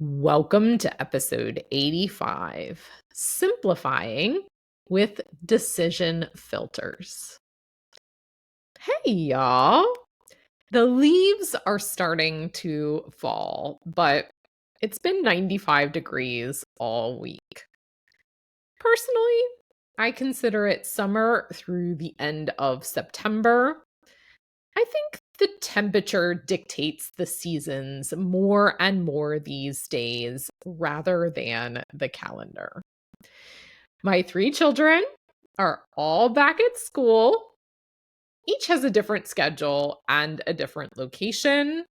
Welcome to episode 85, Simplifying with Decision Filters. Hey, y'all. The leaves are starting to fall, but it's been 95 degrees all week. Personally, I consider it summer through the end of September. I think the temperature dictates the seasons more and more these days rather than the calendar. My three children are all back at school. Each has a different schedule and a different location.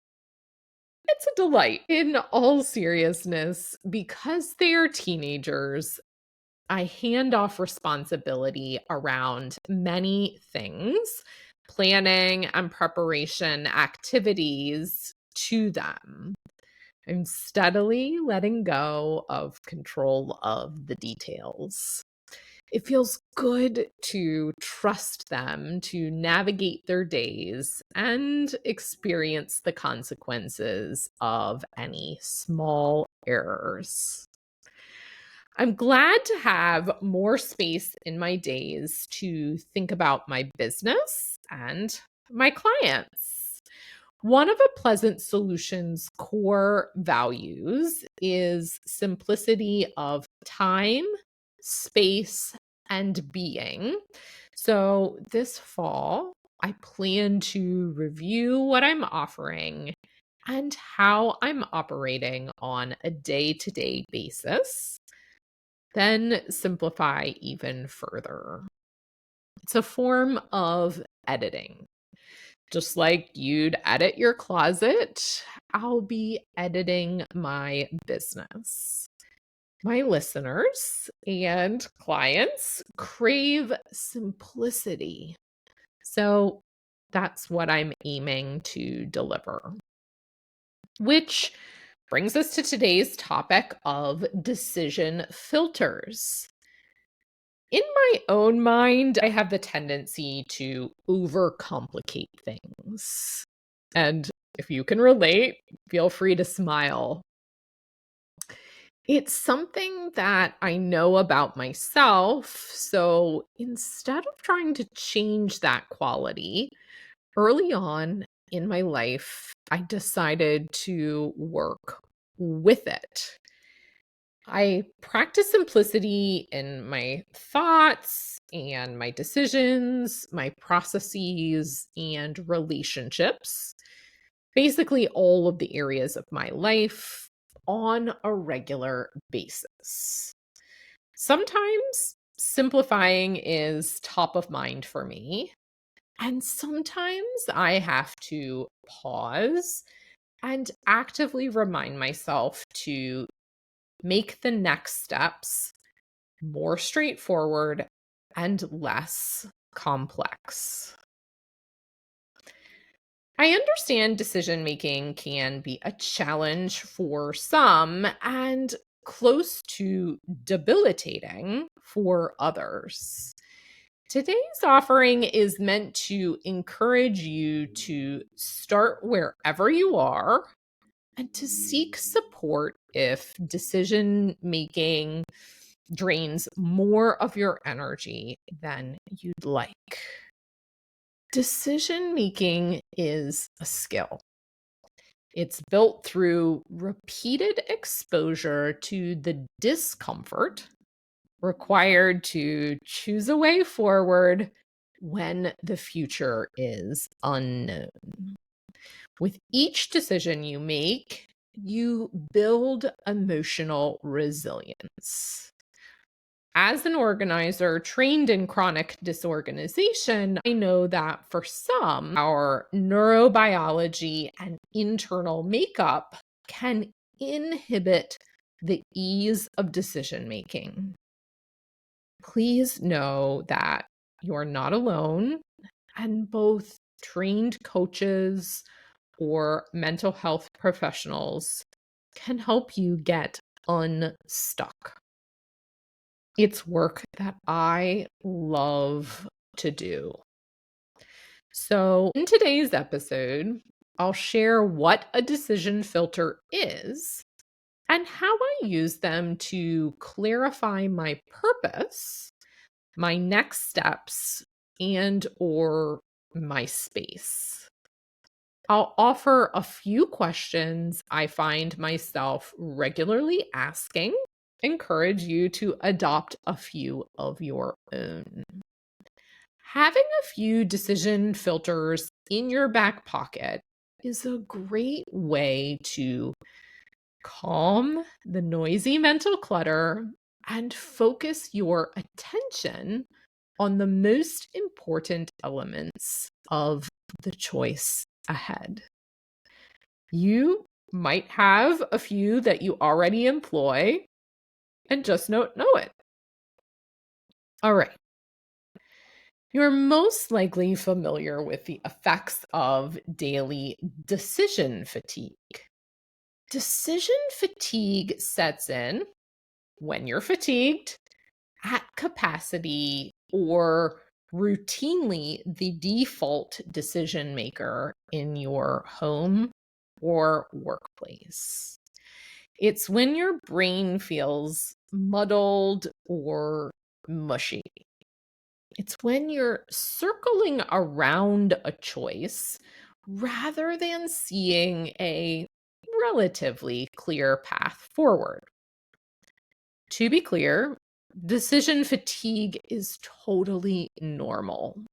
It's a delight. In all seriousness, because they are teenagers, I hand off responsibility around many things, planning and preparation activities to them. I'm steadily letting go of control of the details. It feels good to trust them to navigate their days and experience the consequences of any small errors. I'm glad to have more space in my days to think about my business and my clients. One of a Pleasant Solutions' core values is simplicity of time, space, and being. So this fall, I plan to review what I'm offering and how I'm operating on a day-to-day basis, then simplify even further. It's a form of editing. Just like you'd edit your closet, I'll be editing my business. My listeners and clients crave simplicity. So that's what I'm aiming to deliver. Which brings us to today's topic of decision filters. In my own mind, I have the tendency to overcomplicate things. And if you can relate, feel free to smile. It's something that I know about myself. So instead of trying to change that quality, early on in my life, I decided to work with it. I practice simplicity in my thoughts and my decisions, my processes, and relationships. Basically, all of the areas of my life on a regular basis. Sometimes simplifying is top of mind for me, and sometimes I have to pause and actively remind myself to make the next steps more straightforward and less complex. I understand decision making can be a challenge for some and close to debilitating for others. Today's offering is meant to encourage you to start wherever you are and to seek support if decision making drains more of your energy than you'd like. Decision making is a skill. It's built through repeated exposure to the discomfort required to choose a way forward when the future is unknown. With each decision you make, you build emotional resilience. As an organizer trained in chronic disorganization, I know that for some, our neurobiology and internal makeup can inhibit the ease of decision making. Please know that you're not alone, and both trained coaches or mental health professionals can help you get unstuck. It's work that I love to do. So, in today's episode, I'll share what a decision filter is and how I use them to clarify my purpose, my next steps, and or my space. I'll offer a few questions I find myself regularly asking. Encourage you to adopt a few of your own. Having a few decision filters in your back pocket is a great way to calm the noisy mental clutter and focus your attention on the most important elements of the choice ahead. You might have a few that you already employ and just don't know it. All right. You're most likely familiar with the effects of daily decision fatigue. Decision fatigue sets in when you're fatigued, at capacity, or routinely the default decision maker in your home or workplace. It's when your brain feels muddled or mushy. It's when you're circling around a choice rather than seeing a relatively clear path forward. To be clear, decision fatigue is totally normal.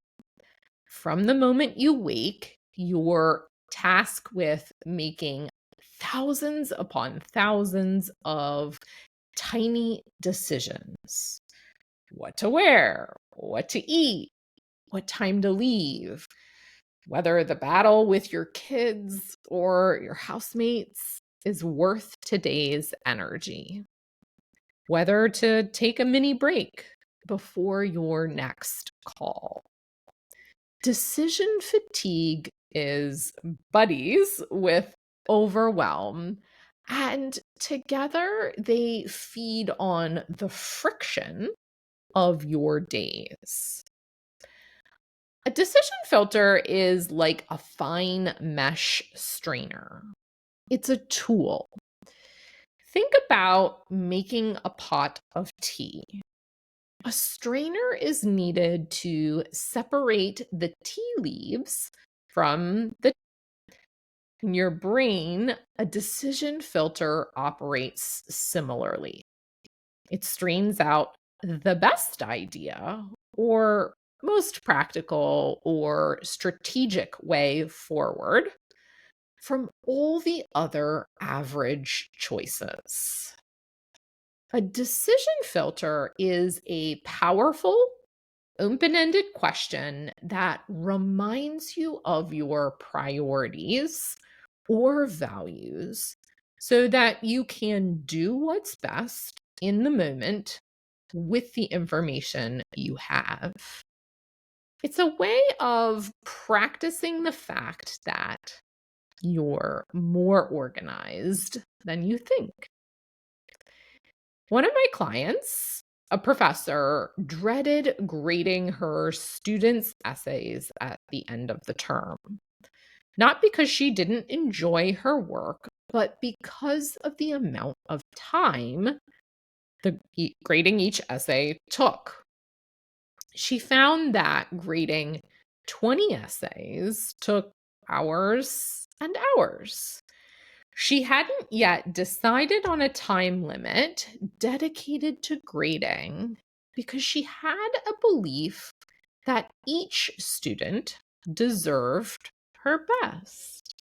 From the moment you wake, you're tasked with making thousands upon thousands of tiny decisions. What to wear, what to eat, what time to leave, whether the battle with your kids or your housemates is worth today's energy, whether to take a mini break before your next call. Decision fatigue is buddies with overwhelm, and together they feed on the friction of your days. A decision filter is like a fine mesh strainer. It's a tool. Think about making a pot of tea. A strainer is needed to separate the tea leaves from the. In your brain, a decision filter operates similarly. It strains out the best idea or most practical or strategic way forward from all the other average choices. A decision filter is a powerful, open-ended question that reminds you of your priorities or values so that you can do what's best in the moment with the information you have. It's a way of practicing the fact that you're more organized than you think. One of my clients, a professor, dreaded grading her students' essays at the end of the term. Not because she didn't enjoy her work, but because of the amount of time grading each essay took. She found that grading 20 essays took hours and hours. She hadn't yet decided on a time limit dedicated to grading because she had a belief that each student deserved her best.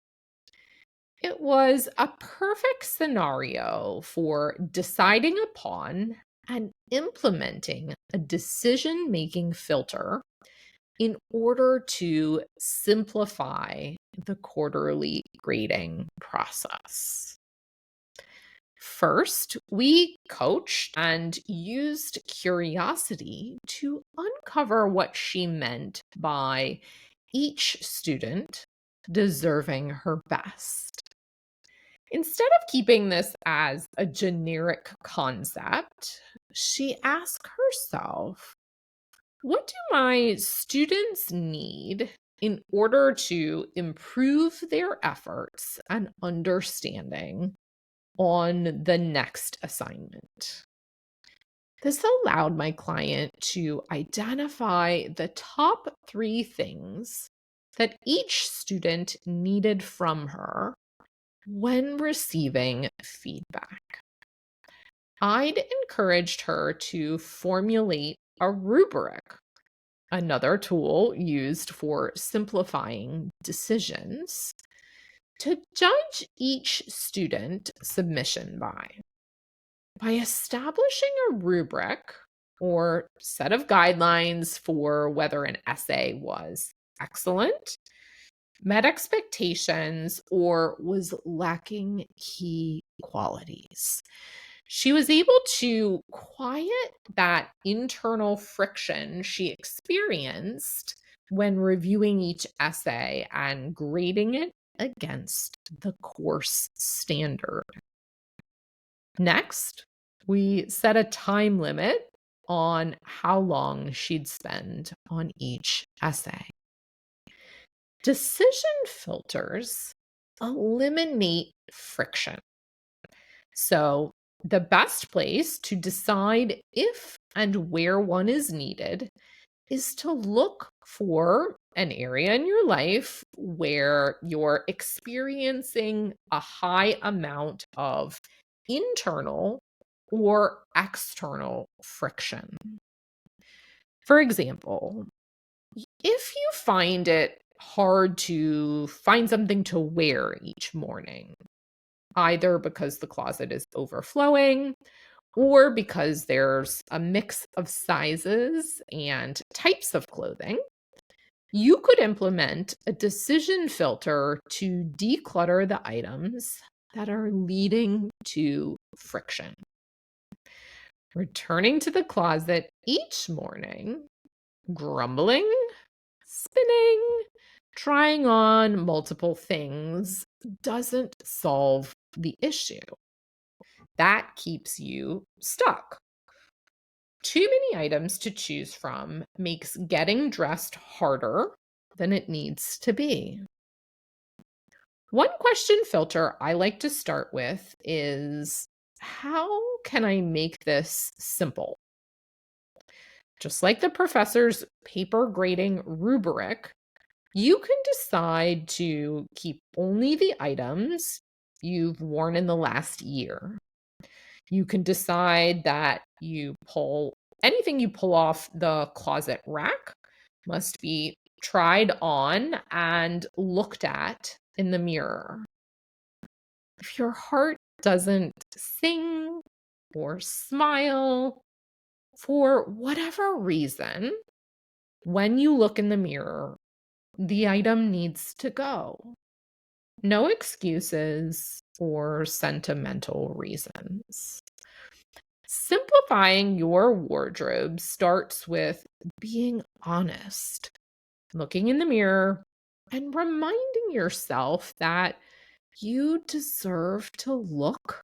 It was a perfect scenario for deciding upon and implementing a decision-making filter in order to simplify the quarterly grading process. First, we coached and used curiosity to uncover what she meant by each student deserving her best. Instead of keeping this as a generic concept, she asked herself, what do my students need in order to improve their efforts and understanding on the next assignment. This allowed my client to identify the top 3 things that each student needed from her when receiving feedback. I'd encouraged her to formulate a rubric, another tool used for simplifying decisions, to judge each student submission by. By establishing a rubric or set of guidelines for whether an essay was excellent, met expectations, or was lacking key qualities, she was able to quiet that internal friction she experienced when reviewing each essay and grading it against the course standard. Next, we set a time limit on how long she'd spend on each essay. Decision filters eliminate friction. So, the best place to decide if and where one is needed is to look for an area in your life where you're experiencing a high amount of internal or external friction. For example, if you find it hard to find something to wear each morning, either because the closet is overflowing or because there's a mix of sizes and types of clothing, you could implement a decision filter to declutter the items that are leading to friction. Returning to the closet each morning, grumbling, spinning, trying on multiple things doesn't solve the issue. That keeps you stuck. Too many items to choose from makes getting dressed harder than it needs to be. One question filter I like to start with is, how can I make this simple? Just like the professor's paper grading rubric, you can decide to keep only the items you've worn in the last year. You can decide that anything you pull off the closet rack must be tried on and looked at in the mirror. If your heart doesn't sing or smile for whatever reason, when you look in the mirror, the item needs to go. No excuses or sentimental reasons. Simplifying your wardrobe starts with being honest, looking in the mirror, and reminding yourself that you deserve to look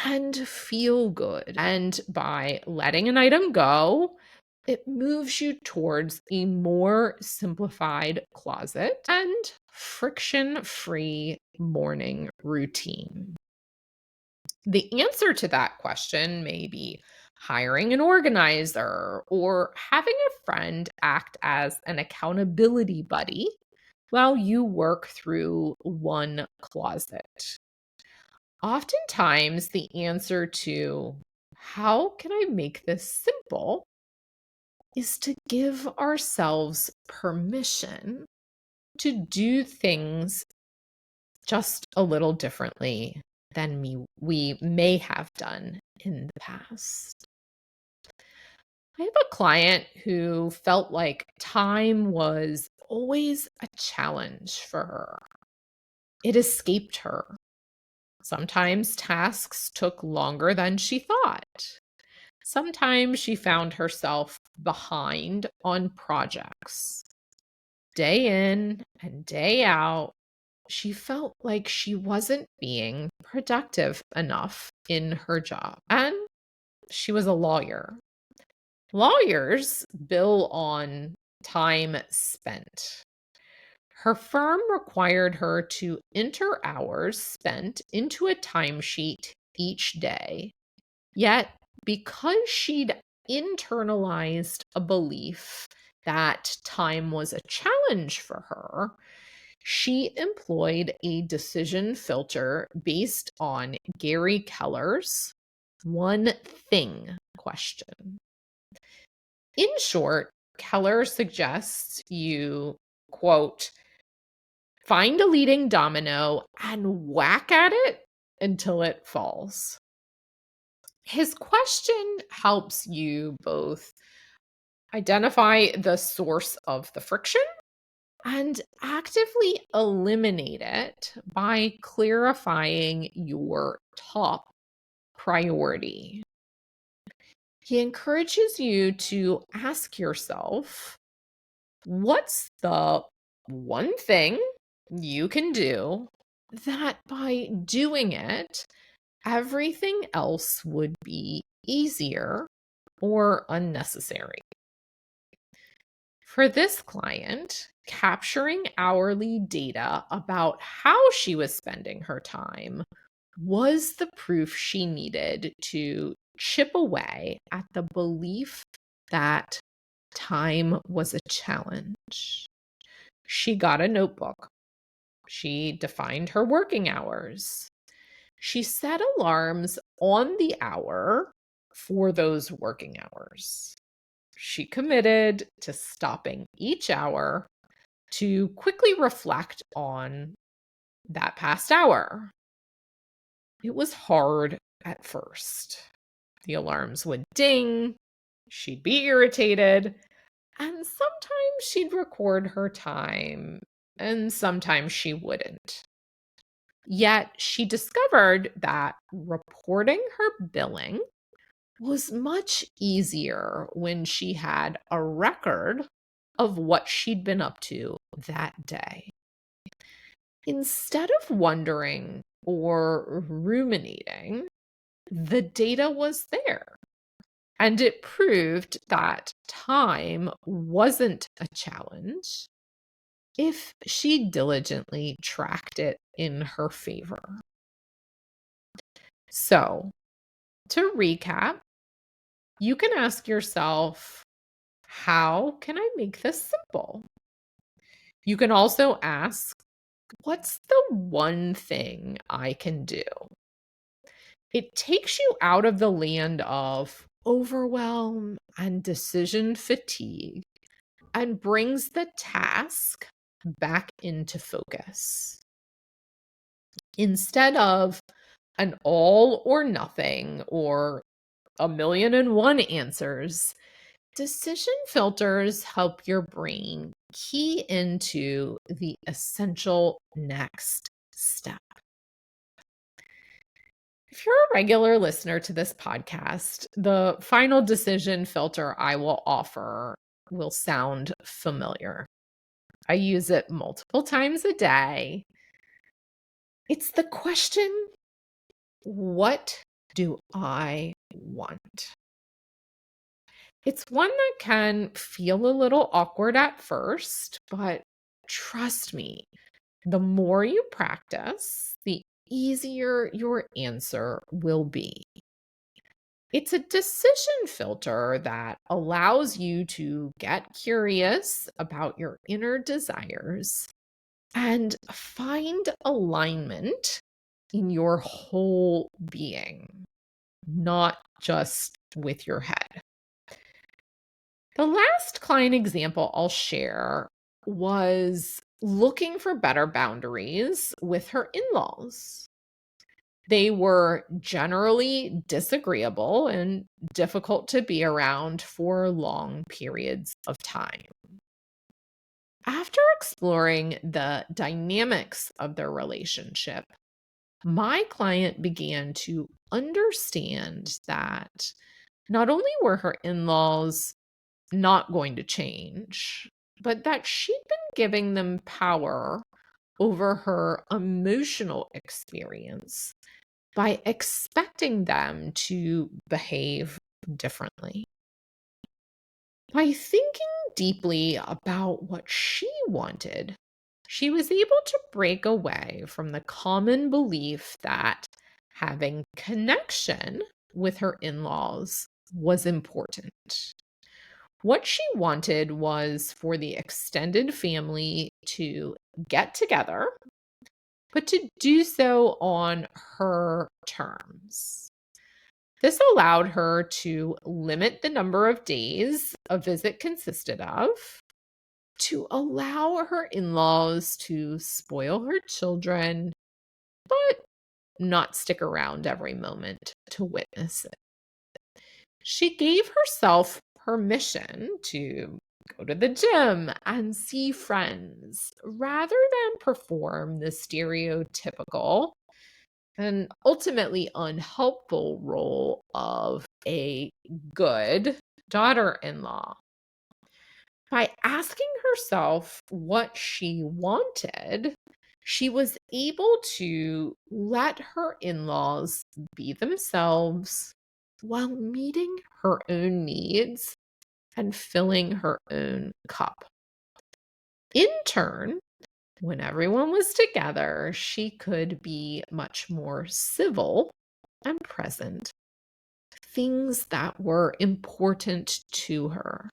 and feel good. And by letting an item go, it moves you towards a more simplified closet and friction-free morning routine. The answer to that question may be hiring an organizer or having a friend act as an accountability buddy while you work through one closet. Oftentimes, the answer to how can I make this simple is to give ourselves permission to do things just a little differently than we may have done in the past. I have a client who felt like time was always a challenge for her. It escaped her. Sometimes tasks took longer than she thought. Sometimes she found herself behind on projects. Day in and day out, she felt like she wasn't being productive enough in her job. And she was a lawyer. Lawyers bill on time spent. Her firm required her to enter hours spent into a timesheet each day. Yet, because she'd internalized a belief that time was a challenge for her, she employed a decision filter based on Gary Keller's one thing question. In short, Keller suggests you, quote, find a leading domino and whack at it until it falls. His question helps you both identify the source of the friction and actively eliminate it by clarifying your top priority. He encourages you to ask yourself, what's the one thing you can do that by doing it, everything else would be easier or unnecessary? For this client, capturing hourly data about how she was spending her time was the proof she needed to chip away at the belief that time was a challenge. She got a notebook. She defined her working hours. She set alarms on the hour for those working hours. She committed to stopping each hour to quickly reflect on that past hour. It was hard at first. The alarms would ding, she'd be irritated, and sometimes she'd record her time, and sometimes she wouldn't. Yet she discovered that reporting her billing was much easier when she had a record of what she'd been up to that day. Instead of wondering or ruminating, the data was there. And it proved that time wasn't a challenge if she diligently tracked it in her favor. So, to recap, you can ask yourself, how can I make this simple? You can also ask, what's the one thing I can do? It takes you out of the land of overwhelm and decision fatigue and brings the task back into focus. Instead of an all or nothing or a million and one answers, decision filters help your brain key into the essential next step. If you're a regular listener to this podcast, the final decision filter I will offer will sound familiar. I use it multiple times a day. It's the question, what do I want? It's one that can feel a little awkward at first, but trust me, the more you practice, the easier your answer will be. It's a decision filter that allows you to get curious about your inner desires and find alignment in your whole being, not just with your head. The last client example I'll share was looking for better boundaries with her in laws. They were generally disagreeable and difficult to be around for long periods of time. After exploring the dynamics of their relationship, my client began to understand that not only were her in laws not going to change, but that she'd been giving them power over her emotional experience by expecting them to behave differently. By thinking deeply about what she wanted, She was able to break away from the common belief that having connection with her in laws was important. What she wanted was for the extended family to get together, but to do so on her terms. This allowed her to limit the number of days a visit consisted of, to allow her in laws to spoil her children, but not stick around every moment to witness it. She gave herself permission to go to the gym and see friends rather than perform the stereotypical and ultimately unhelpful role of a good daughter in law. By asking herself what she wanted, she was able to let her in laws be themselves while meeting her own needs and filling her own cup. In turn, when everyone was together, she could be much more civil and present, things that were important to her.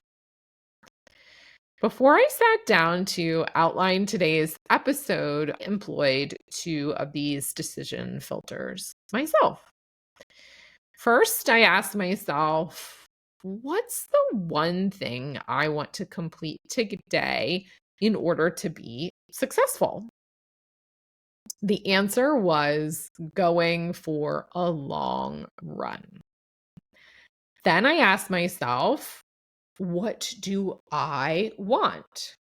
Before I sat down to outline today's episode, I employed two of these decision filters myself. First, I asked myself, what's the one thing I want to complete today in order to be successful? The answer was going for a long run. Then I asked myself, what do I want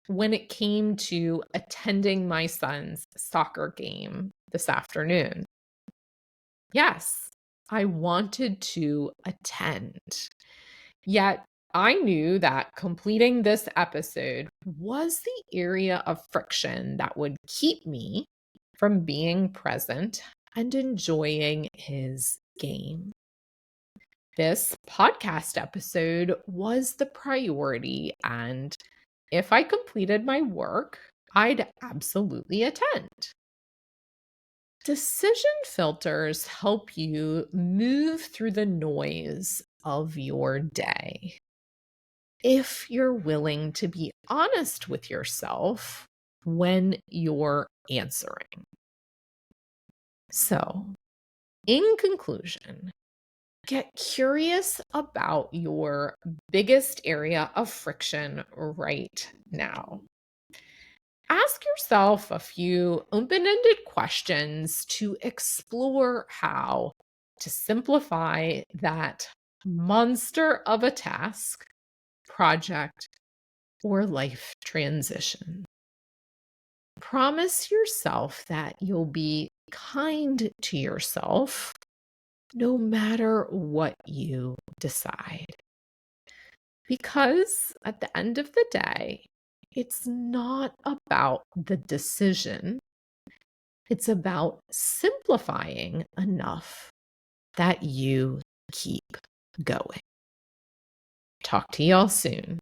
when it came to attending my son's soccer game this afternoon? Yes, I wanted to attend. Yet I knew that completing this episode was the area of friction that would keep me from being present and enjoying his game. This podcast episode was the priority, and if I completed my work, I'd absolutely attend. Decision filters help you move through the noise of your day. If you're willing to be honest with yourself when you're answering. So, in conclusion, get curious about your biggest area of friction right now. Ask yourself a few open-ended questions to explore how to simplify that monster of a task, project, or life transition. Promise yourself that you'll be kind to yourself no matter what you decide. Because at the end of the day, it's not about the decision. It's about simplifying enough that you keep going. Talk to y'all soon.